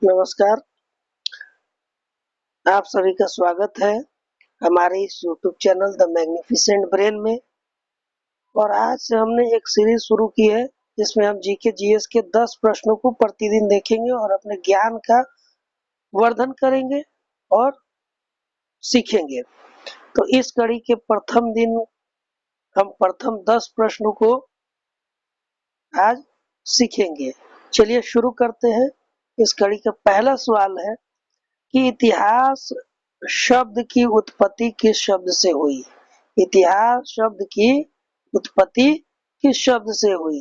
नमस्कार, आप सभी का स्वागत है हमारे इस YouTube channel the magnificent brain में। और आज से हमने एक सीरीज शुरू की है जिसमें हम जीके जीएस के 10 प्रश्नों को प्रतिदिन देखेंगे और अपने ज्ञान का वर्धन करेंगे और सीखेंगे। तो इस कड़ी के प्रथम दिन हम प्रथम 10 प्रश्नों को आज सीखेंगे। चलिए शुरू करते हैं। इस कड़ी का पहला सवाल है कि इतिहास शब्द की उत्पत्ति किस शब्द से हुई? इतिहास शब्द की उत्पत्ति किस शब्द से हुई?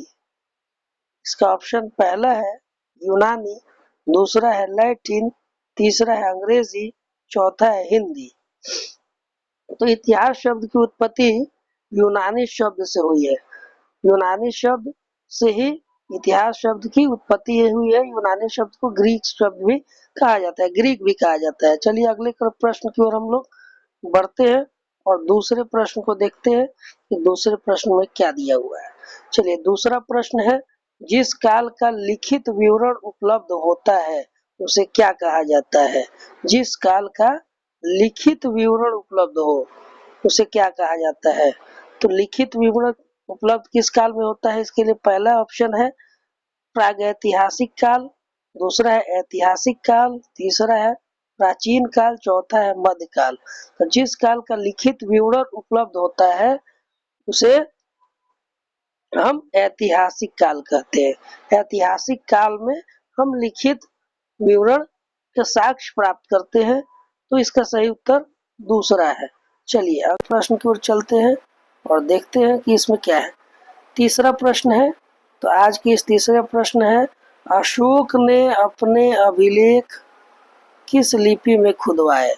इसका ऑप्शन पहला है यूनानी, दूसरा है लैटिन, तीसरा है अंग्रेजी, चौथा है हिंदी। तो इतिहास शब्द की उत्पत्ति यूनानी शब्द से हुई है। यूनानी शब्द से ही इतिहास शब्द की उत्पत्ति हुई है। यूनानी शब्द को ग्रीक शब्द भी कहा जाता है, ग्रीक भी कहा जाता है। चलिए अगले प्रश्न की ओर हम लोग बढ़ते हैं और दूसरे प्रश्न को देखते हैं कि दूसरे प्रश्न में क्या दिया हुआ है। चलिए दूसरा प्रश्न है, जिस काल का लिखित विवरण उपलब्ध होता है उसे क्या कहा जाता है? जिस काल का लिखित विवरण उपलब्ध हो उसे क्या कहा जाता है? तो लिखित विवरण उपलब्ध किस काल में होता है? इसके लिए पहला ऑप्शन है प्रागैतिहासिक काल, दूसरा है ऐतिहासिक काल, तीसरा है प्राचीन काल, चौथा है मध्यकाल। तो जिस काल का लिखित विवरण उपलब्ध होता है उसे हम ऐतिहासिक काल कहते हैं। ऐतिहासिक काल में हम लिखित विवरण के साक्ष्य प्राप्त करते हैं। तो इसका सही उत्तर दूसरा है। चलिए अब प्रश्न की ओर चलते हैं और देखते हैं कि इसमें क्या है। तीसरा प्रश्न है, तो आज की इस तीसरे प्रश्न है, अशोक ने अपने अभिलेख किस लिपि में खुदवाए?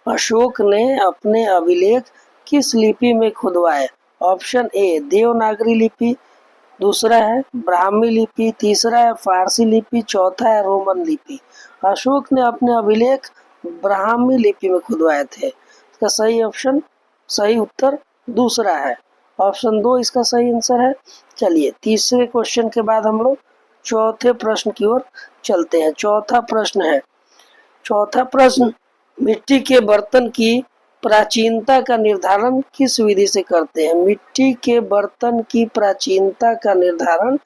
अशोक ने अपने अभिलेख किस लिपि में खुदवाए? ऑप्शन ए देवनागरी लिपि, दूसरा है ब्राह्मी लिपि, तीसरा है फारसी लिपि, चौथा है रोमन लिपि। अशोक ने अपने अभिलेख ब्राह्मी लिपि में खुदवाए थे। इसका सही उत्तर दूसरा है। ऑप्शन 2 इसका सही आंसर है। चलिए तीसरे क्वेश्चन के बाद हम लोग चौथे प्रश्न की ओर चलते हैं। चौथा प्रश्न, मिट्टी के बर्तन की प्राचीनता का निर्धारण किस विधि से करते हैं? मिट्टी के बर्तन की प्राचीनता का निर्धारण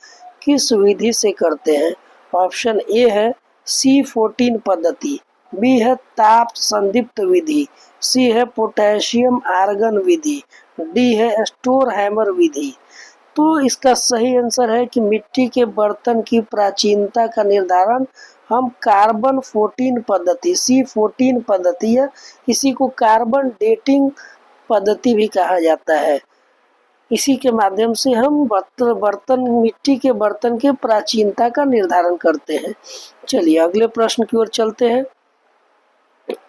किस विधि से करते हैं? ऑप्शन ए है C14 पद्धति, बी है ताप संदीप्त विधि, सी है पोटेशियम आर्गन विधि, डी है स्टोर हैमर विधि। तो इसका सही आंसर है कि मिट्टी के बर्तन की प्राचीनता का निर्धारण हम कार्बन 14 पद्धति C14 पद्धति है, इसी को कार्बन डेटिंग पद्धति भी कहा जाता है। इसी के माध्यम से हम मिट्टी के बर्तन के प्राचीनता का निर्धारण करते हैं। चलिए अगले प्रश्न की ओर चलते हैं।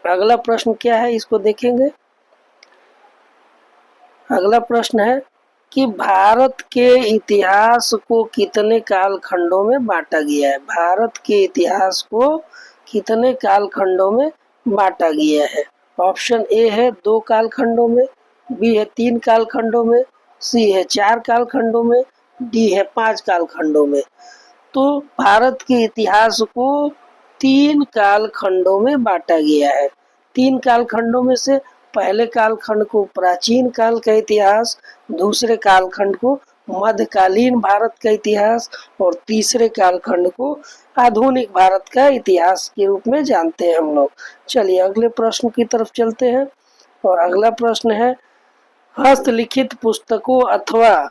अगला प्रश्न क्या है इसको देखेंगे। अगला प्रश्न है कि भारत के इतिहास को कितने कालखंडों में बांटा गया है? भारत के इतिहास को कितने कालखंडों में बांटा गया है? ऑप्शन ए है 2 कालखंडों में, बी है 3 कालखंडों में, सी है 4 कालखंडों में, डी है 5 कालखंडों में। तो भारत के इतिहास को 3 कालखंडों में बांटा गया है। 3 कालखंडों में से पहले कालखंड को प्राचीन काल का इतिहास, दूसरे कालखंड को मध्यकालीन भारत का इतिहास और तीसरे कालखंड को आधुनिक भारत का इतिहास के रूप में जानते हैं हम लोग। चलिए अगले प्रश्न की तरफ चलते हैं और अगला प्रश्न है, हस्तलिखित पुस्तकों अथवा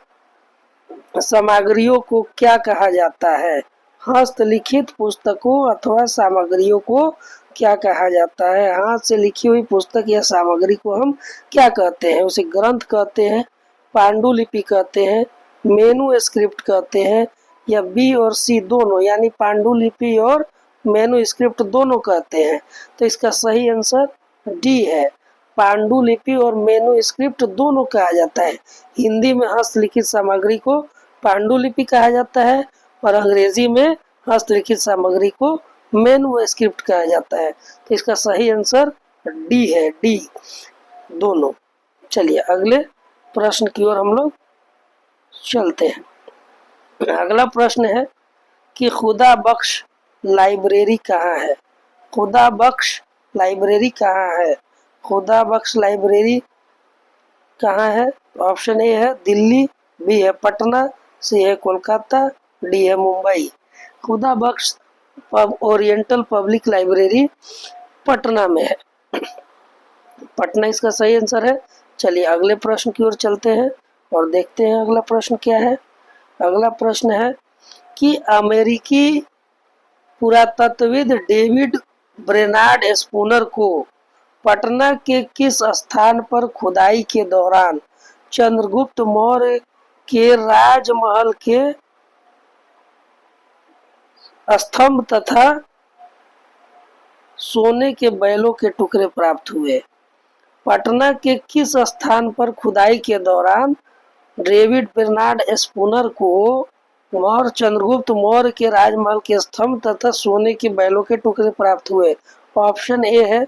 सामग्रियों को क्या कहा जाता है? हस्तलिखित पुस्तकों अथवा सामग्रियों को क्या कहा जाता है? हाथ से लिखी हुई पुस्तक या सामग्री को हम क्या कहते हैं? उसे ग्रंथ कहते हैं, पांडुलिपि कहते हैं, मेनू स्क्रिप्ट कहते हैं, या बी और सी दोनों यानी पांडुलिपि और मेनू स्क्रिप्ट दोनों कहते हैं? तो इसका सही आंसर डी है, पांडुलिपि और मेनू स्क्रिप्ट दोनों कहा जाता है। हिंदी में हस्तलिखित सामग्री को पांडुलिपि कहा जाता है और अंग्रेजी में हस्तलिखित सामग्री को मेनू स्क्रिप्ट कहा जाता है। तो इसका सही आंसर डी है, डी दोनों। चलिए अगले प्रश्न की ओर हम लोग चलते हैं। अगला प्रश्न है कि खुदा बख्श लाइब्रेरी कहाँ है? खुदा बख्श लाइब्रेरी कहाँ है? खुदा बख्श लाइब्रेरी कहाँ है? ऑप्शन ए है दिल्ली, बी है पटना, सी है कोलकाता, डी है मुंबई। खुदा बख्श ओरिएंटल पब्लिक लाइब्रेरी पटना में है। पटना इसका सही आंसर है। चलिए अगले प्रश्न की ओर चलते हैं और देखते हैं अगला प्रश्न क्या है। अगला प्रश्न है कि अमेरिकी पुरातत्वविद डेविड ब्रेनार्ड स्पूनर को पटना के किस स्थान पर खुदाई के दौरान चंद्रगुप्त मौर्य के राजमहल के स्तंभ तथा सोने के बैलों के टुकड़े प्राप्त हुए? पटना के किस स्थान पर खुदाई के दौरान डेविड ब्रेनार्ड स्पूनर को और चंद्रगुप्त मौर्य के राजमहल के स्तंभ तथा सोने के बैलों के टुकड़े प्राप्त हुए? ऑप्शन ए है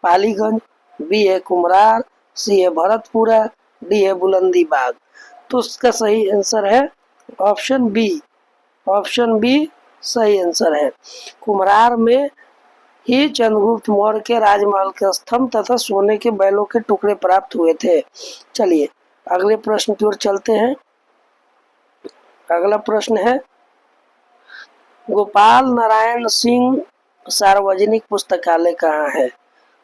पालीगंज, बी है कुम्हरार, सी है भरतपुरा, डी है बुलंदी बाग। तो उसका सही आंसर है ऑप्शन बी। ऑप्शन बी सही आंसर है। कुम्हरार में ही चंद्रगुप्त मौर्य के राजमहल के स्तंभ तथा सोने के बैलों के टुकड़े प्राप्त हुए थे। चलिए अगले प्रश्न की ओर चलते हैं। अगला प्रश्न है गोपाल नारायण सिंह सार्वजनिक पुस्तकालय कहाँ है?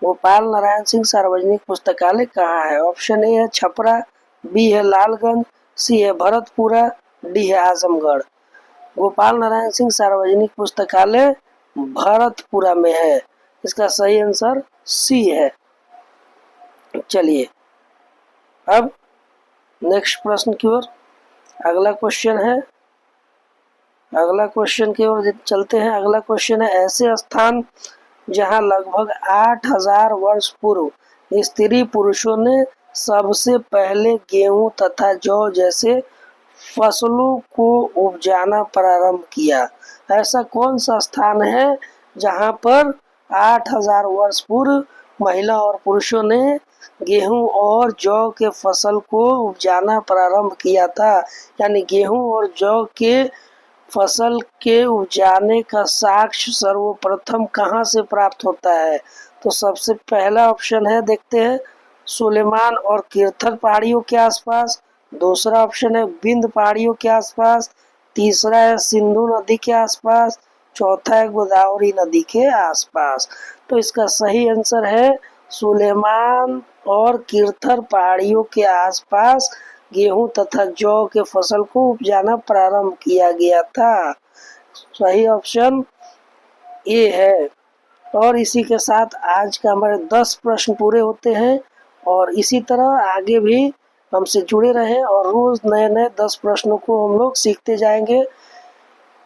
गोपाल नारायण सिंह सार्वजनिक पुस्तकालय कहाँ है? ऑप्शन ए है छपरा, बी है लालगंज, सी है भरतपुरा, डी है आजमगढ़। गोपाल नारायण सिंह सार्वजनिक पुस्तकालय भरतपुरा में है। इसका सही आंसर सी है। चलिए अब नेक्स्ट प्रश्न की ओर अगला क्वेश्चन है। अगला क्वेश्चन की ओर चलते हैं। अगला क्वेश्चन है ऐसे स्थान जहां लगभग 8000 वर्ष पूर्व स्त्री पुरुषों ने सबसे पहले गेहूं तथा जौ जैसे फसलों को उपजाना प्रारंभ किया। ऐसा कौन सा स्थान है जहां पर 8000 वर्ष पूर्व महिला और पुरुषों ने गेहूं और जौ के फसल को उपजाना प्रारंभ किया था? यानी गेहूं और जौ के फसल के उपजाने का साक्ष्य सर्वप्रथम कहां से प्राप्त होता है? तो सबसे पहला ऑप्शन है, देखते हैं, सुलेमान और किरथर पहाड़ियों के आसपास। दूसरा ऑप्शन है विंध्य पहाड़ियों के आसपास। तीसरा है सिंधु नदी के आसपास। चौथा है गोदावरी नदी के आसपास। तो इसका सही आंसर है सुलेमान और किरथर पहाड़ियों के आसपास गेहूं तथा जौ के फसल को उपजाना प्रारंभ किया गया था। सही ऑप्शन ए है। और इसी के साथ आज का हमारे 10 प्रश्न पूरे होते हैं और इसी तरह आगे भी हमसे जुड़े रहें और रोज नए नए 10 प्रश्नों को हम लोग सीखते जाएंगे।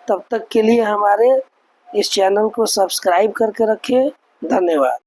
तब तक के लिए हमारे इस चैनल को सब्सक्राइब करके रखें। धन्यवाद।